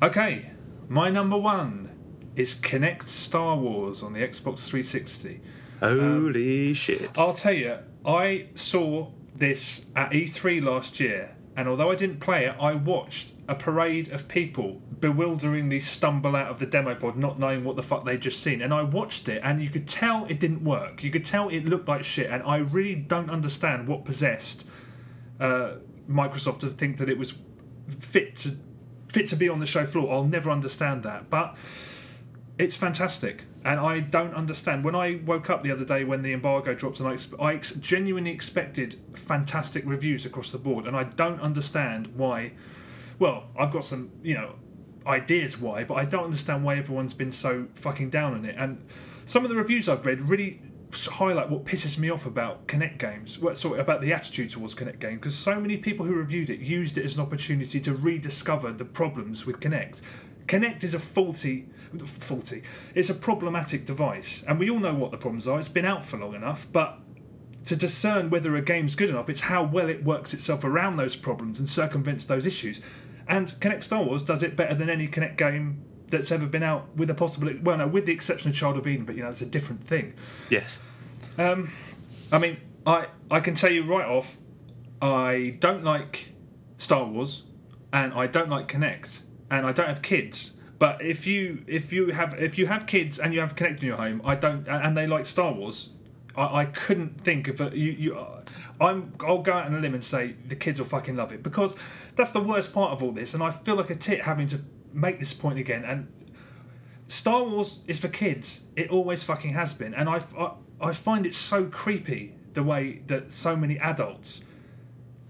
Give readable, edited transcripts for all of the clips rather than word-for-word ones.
Okay, my number one is Kinect Star Wars on the Xbox 360. Holy shit. I'll tell you, I saw this at E3 last year, and although I didn't play it, I watched a parade of people bewilderingly stumble out of the demo pod not knowing what the fuck they'd just seen. And I watched it, and you could tell it didn't work. You could tell it looked like shit, and I really don't understand what possessed Microsoft to think that it was fit to be on the show floor. I'll never understand that, but it's fantastic, and I don't understand. When I woke up the other day when the embargo dropped, and I genuinely expected fantastic reviews across the board, and I don't understand why. Well, I've got some, ideas why, but I don't understand why everyone's been so fucking down on it. And some of the reviews I've read really highlight what pisses me off about Kinect games, about the attitude towards Kinect games, because so many people who reviewed it used it as an opportunity to rediscover the problems with Kinect. Kinect is it's a problematic device, and we all know what the problems are. It's been out for long enough, but to discern whether a game's good enough, it's how well it works itself around those problems and circumvents those issues. And Kinect Star Wars does it better than any Kinect game that's ever been out, with the exception of Child of Eden, but it's a different thing. Yes. I can tell you right off, I don't like Star Wars, and I don't like Kinect, and I don't have kids. But if you have kids and you have Kinect in your home, and they like Star Wars, I couldn't think of I'll go out on a limb and say the kids will fucking love it, because that's the worst part of all this, and I feel like a tit having to make this point again. And Star Wars is for kids. It always fucking has been, and I find it so creepy the way that so many adults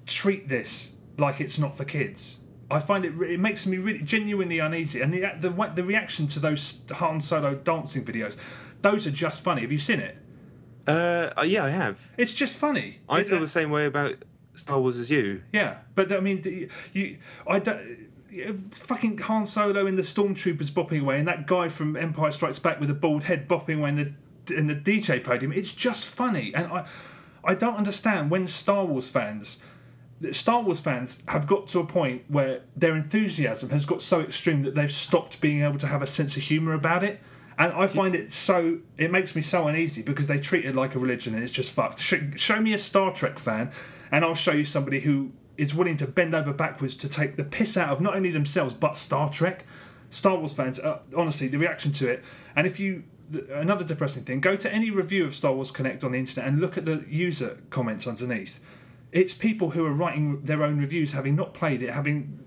treat this like it's not for kids. I find it makes me really genuinely uneasy, and the reaction to those Han Solo dancing videos, those are just funny. Have you seen it? Yeah, I have. It's just funny. I feel the same way about Star Wars as you. Yeah, but I mean, fucking Han Solo in the Stormtroopers bopping away, and that guy from Empire Strikes Back with a bald head bopping away in the DJ podium. It's just funny, and I don't understand when Star Wars fans have got to a point where their enthusiasm has got so extreme that they've stopped being able to have a sense of humour about it. And I find it makes me so uneasy, because they treat it like a religion, and it's just fucked. Show me a Star Trek fan, and I'll show you somebody who is willing to bend over backwards to take the piss out of not only themselves, but Star Trek. Star Wars fans, honestly, the reaction to it. And another depressing thing, go to any review of Star Wars Kinect on the internet and look at the user comments underneath. It's people who are writing their own reviews, having not played it, having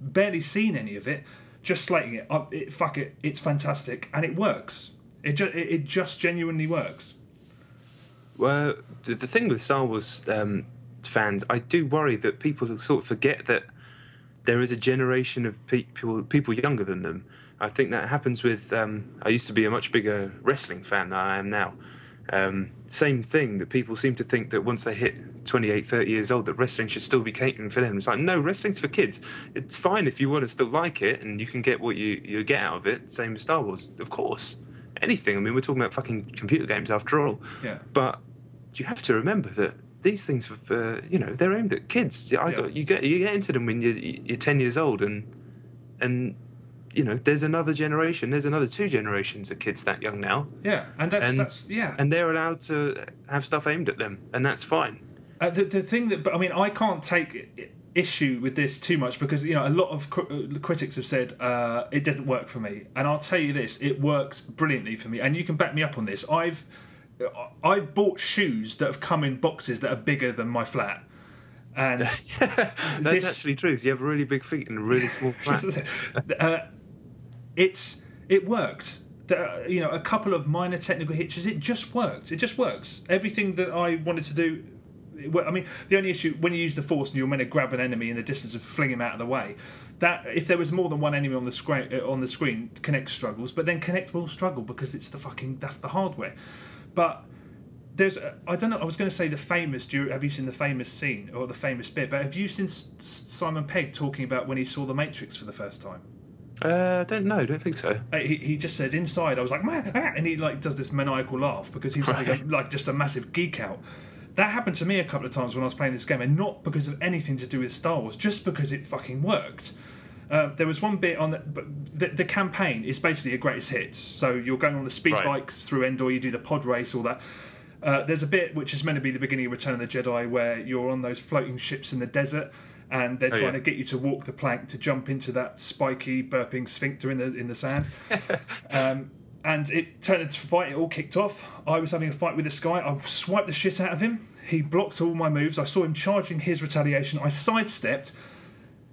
barely seen any of it, just slating it. Fuck it, it's fantastic, and it works. It just genuinely works. Well, the thing with Star Wars fans, I do worry that people sort of forget that there is a generation of people younger than them. I think that happens with. I used to be a much bigger wrestling fan than I am now. Same thing, that people seem to think that once they hit 28, 30 years old, that wrestling should still be catering for them. It's like, no, wrestling's for kids. It's fine if you want to still like it and you can get what you get out of it. Same with Star Wars, of course. Anything. I mean, we're talking about fucking computer games after all. Yeah. But you have to remember that theyese things for they're aimed at kids. You get into them when you're 10 years old, and there's another generation. There's another 2 generations of kids that young now. Yeah, and that's and they're allowed to have stuff aimed at them, and that's fine. The thing that, but I mean, I can't take issue with this too much, because a lot of critics have said it didn't work for me, and I'll tell you this: it worked brilliantly for me, and you can back me up on this. I've bought shoes that have come in boxes that are bigger than my flat. And that's actually true. So you have really big feet and a really small flat. It worked. A couple of minor technical hitches. It just worked. It just works. Everything that I wanted to do. I mean, the only issue when you use the Force and you're meant to grab an enemy in the distance and fling him out of the way, that if there was more than one enemy on the screen, Kinect struggles. But then Kinect will struggle because that's the hardware. But there's I don't know. I was going to say have you seen the famous scene or the famous bit? But have you seen Simon Pegg talking about when he saw The Matrix for the first time? I don't know. I don't think so. He just says inside. I was like, and he does this maniacal laugh because he's like just a massive geek out. That happened to me a couple of times when I was playing this game, and not because of anything to do with Star Wars, just because it fucking worked. There was one bit on the campaign is basically a greatest hits. So you're going on the speed bikes through Endor, you do the pod race, all that. There's a bit which is meant to be the beginning of Return of the Jedi where you're on those floating ships in the desert and they're trying to get you to walk the plank to jump into that spiky burping sphincter in the sand. And it turned into a fight. It all kicked off. I was having a fight with this guy. I swiped the shit out of him. He blocked all my moves. I saw him charging his retaliation. I sidestepped.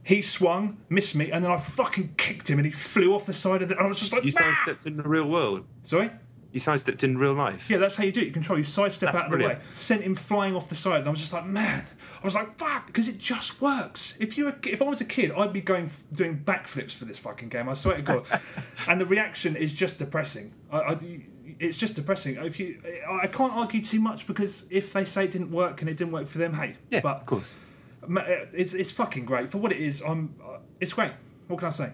He swung, missed me, and then I fucking kicked him and he flew off the side of it. I was just like, You sidestepped in the real world? Sorry? You sidestepped in real life? Yeah, that's how you do it. You control. You sidestep out of the way. Brilliant. Sent him flying off the side, and I was just like, man. I was like, fuck, because it just works. If I was a kid, I'd be doing backflips for this fucking game. I swear to God. And the reaction is just depressing. It's just depressing. I can't argue too much because if they say it didn't work and it didn't work for them, hey. Yeah, but of course. It's fucking great for what it is. It's great. What can I say?